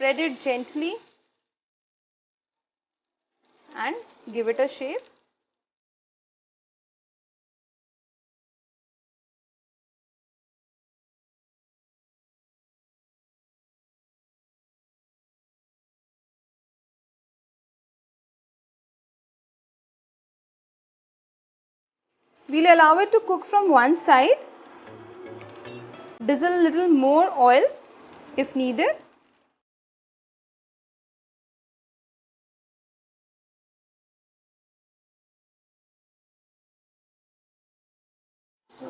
spread it gently and give it a shape. We'll allow it to cook from one side. Drizzle a little more oil if needed.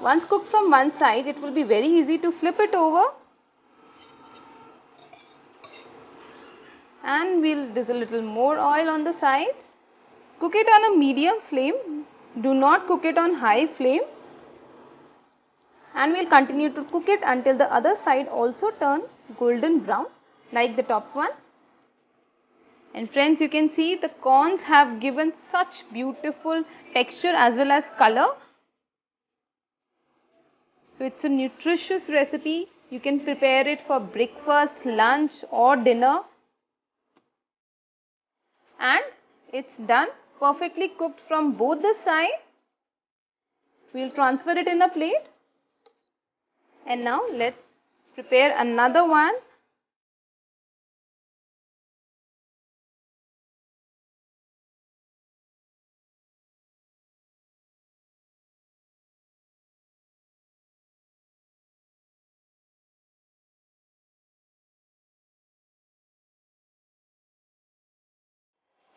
Once cooked from one side, it will be very easy to flip it over. And we'll drizzle a little more oil on the sides. Cook it on a medium flame. Do not cook it on high flame. And we'll continue to cook it until the other side also turn golden brown like the top one. And friends, you can see the corns have given such beautiful texture as well as color. So it's a nutritious recipe. You can prepare it for breakfast, lunch or dinner. And it's done, perfectly cooked from both the sides. We'll transfer it in a plate. And now let's prepare another one.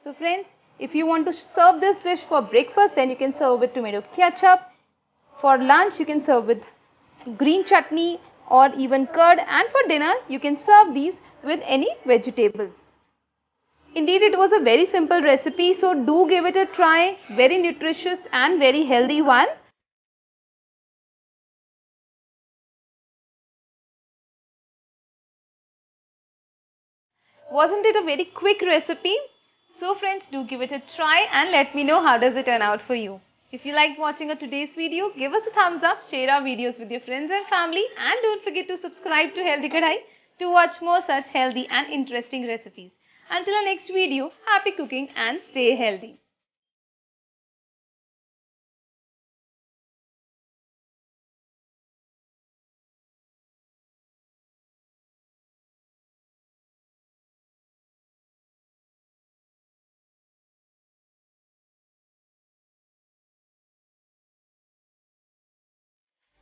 So friends, if you want to serve this dish for breakfast, then you can serve with tomato ketchup. For lunch, you can serve with green chutney or even curd, and for dinner, you can serve these with any vegetable. Indeed, it was a very simple recipe, so do give it a try. Very nutritious and very healthy one. Wasn't it a very quick recipe? So friends, do give it a try and let me know how does it turn out for you. If you liked watching today's video, give us a thumbs up, share our videos with your friends and family, and don't forget to subscribe to Healthy Kadai to watch more such healthy and interesting recipes. Until our next video, happy cooking and stay healthy.